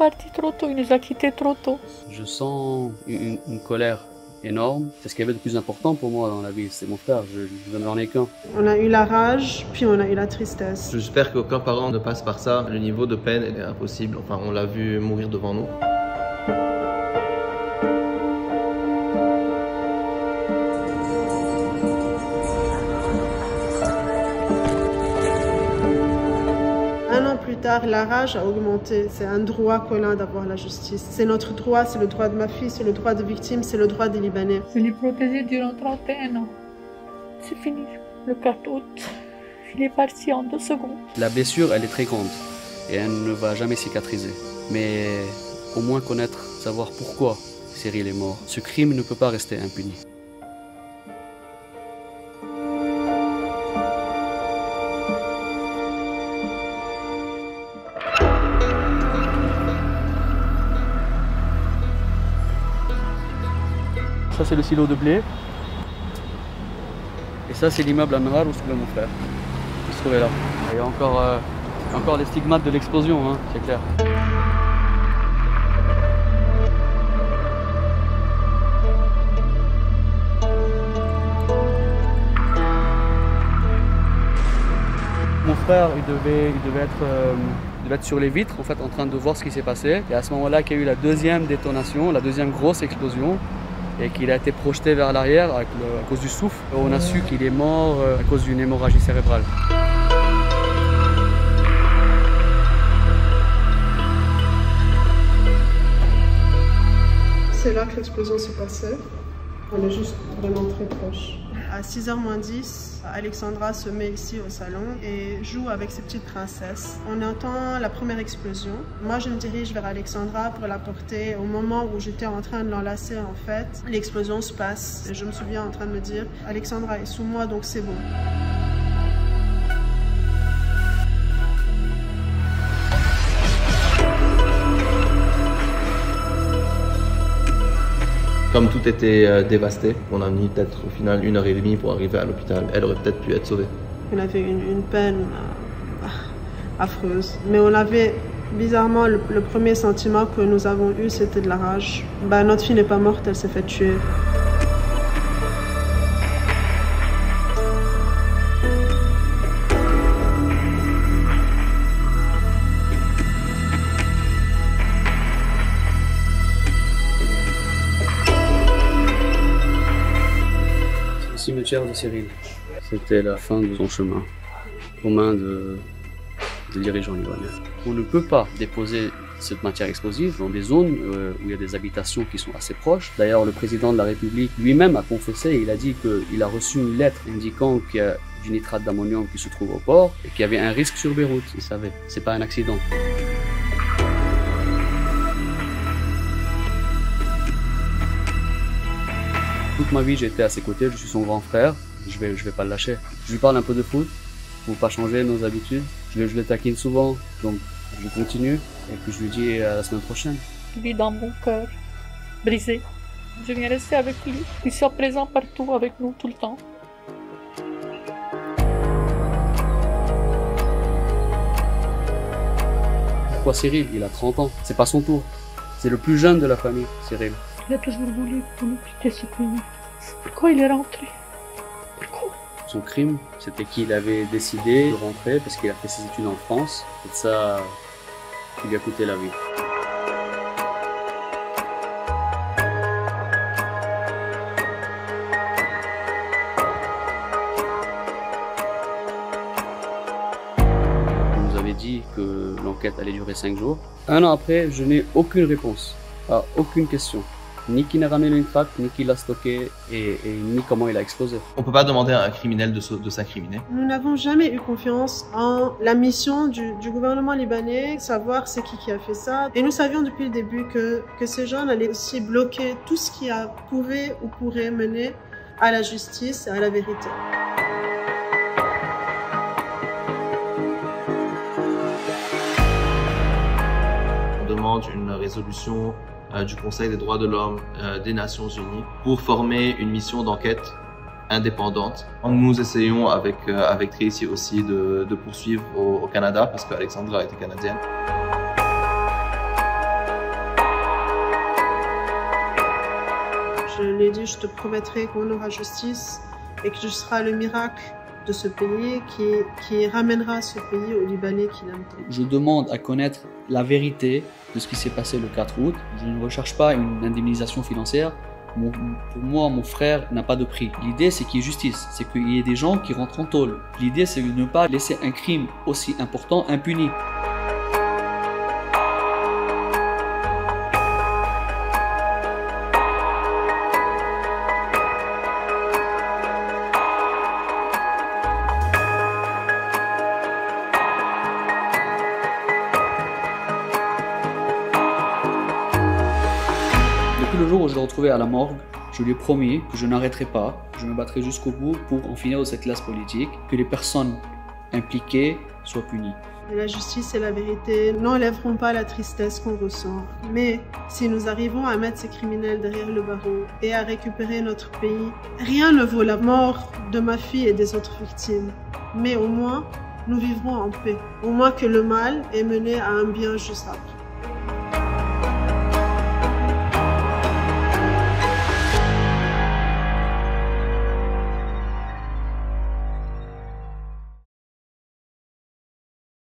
parti trop tôt, il nous a quittés trop tôt. Je sens une colère énorme. C'est ce qu'il y avait de plus important pour moi dans la vie, c'est mon frère, je n'en ai qu'un. On a eu la rage, puis on a eu la tristesse. J'espère qu'aucun parent ne passe par ça. Le niveau de peine est impossible. Enfin, on l'a vu mourir devant nous. Un an plus tard, la rage a augmenté. C'est un droit commun d'avoir la justice. C'est notre droit, c'est le droit de ma fille, c'est le droit de victime, c'est le droit des Libanais. Je l'ai protégé durant 31 ans. C'est fini. Le 4 août, il est parti en 2 secondes. La blessure, elle est très grande et elle ne va jamais cicatriser. Mais au moins connaître, savoir pourquoi Cyril est mort. Ce crime ne peut pas rester impuni. Ça c'est le silo de blé. Et ça c'est l'immeuble à noir où se trouvait mon frère. Il se trouvait là. Il y a encore les stigmates de l'explosion, hein, c'est clair. Mon frère, il devait être sur les vitres, en fait, en train de voir ce qui s'est passé. Et à ce moment-là, qu'il y a eu la deuxième détonation, la deuxième grosse explosion, et qu'il a été projeté vers l'arrière à cause du souffle. On a su qu'il est mort à cause d'une hémorragie cérébrale. C'est là que l'explosion s'est passée. On est juste vraiment très proche. À 6h moins 10, Alexandra se met ici au salon et joue avec ses petites princesses. On entend la première explosion. Moi, je me dirige vers Alexandra pour la porter. Au moment où j'étais en train de l'enlacer, en fait, l'explosion se passe. Et je me souviens en train de me dire, Alexandra est sous moi, donc c'est bon. Comme tout était dévasté, on a mis peut-être au final 1h30 pour arriver à l'hôpital. Elle aurait peut-être pu être sauvée. On avait une peine affreuse. Mais on avait, bizarrement, le premier sentiment que nous avons eu, c'était de la rage. Notre fille n'est pas morte, elle s'est fait tuer. Cimetière de Cyril. C'était la fin de son chemin aux mains de dirigeants libanais. On ne peut pas déposer cette matière explosive dans des zones où il y a des habitations qui sont assez proches. D'ailleurs, le président de la République lui-même a confessé, il a dit qu'il a reçu une lettre indiquant qu'il y a du nitrate d'ammonium qui se trouve au port et qu'il y avait un risque sur Beyrouth. Il savait, c'est pas un accident. Toute ma vie, j'ai été à ses côtés, je suis son grand frère, je vais pas le lâcher. Je lui parle un peu de foot, pour pas changer nos habitudes. Je le taquine souvent, donc je continue, et puis je lui dis à la semaine prochaine. Il vit dans mon cœur, brisé. Je viens rester avec lui, il soit présent partout avec nous tout le temps. Pourquoi Cyril? Il a 30 ans, c'est pas son tour. C'est le plus jeune de la famille, Cyril. Il a toujours voulu nous quitter ce pays. Pourquoi il est rentré? Pourquoi? Son crime, c'était qu'il avait décidé de rentrer parce qu'il a fait ses études en France. Et ça, il lui a coûté la vie. On nous avait dit que l'enquête allait durer 5 jours. Un an après, je n'ai aucune réponse à aucune question. Ni qui n'a ramené le nitrate, ni qui l'a stocké, et ni comment il a explosé. On ne peut pas demander à un criminel de s'incriminer. Nous n'avons jamais eu confiance en la mission du gouvernement libanais, savoir c'est qui a fait ça. Et nous savions depuis le début que ces gens allaient aussi bloquer tout ce qui pouvait ou pourrait mener à la justice et à la vérité. On demande une résolution du Conseil des droits de l'homme des Nations Unies pour former une mission d'enquête indépendante. Nous essayons avec Tracy aussi de poursuivre au Canada parce qu'Alexandra était canadienne. Je lui ai dit, je te promettrai qu'on aura justice et que tu seras le miracle de ce pays qui ramènera ce pays aux Libanais qu'il aime tant. Je demande à connaître la vérité de ce qui s'est passé le 4 août. Je ne recherche pas une indemnisation financière. Pour moi, mon frère n'a pas de prix. L'idée, c'est qu'il y ait justice, c'est qu'il y ait des gens qui rentrent en tôle. L'idée, c'est de ne pas laisser un crime aussi important impuni. Le jour où je l'ai retrouvé à la morgue, je lui ai promis que je n'arrêterai pas, je me battrai jusqu'au bout pour en finir de cette classe politique, que les personnes impliquées soient punies. La justice et la vérité n'enlèveront pas la tristesse qu'on ressent. Mais si nous arrivons à mettre ces criminels derrière le barreau et à récupérer notre pays, rien ne vaut la mort de ma fille et des autres victimes. Mais au moins, nous vivrons en paix. Au moins que le mal est mené à un bien juste après.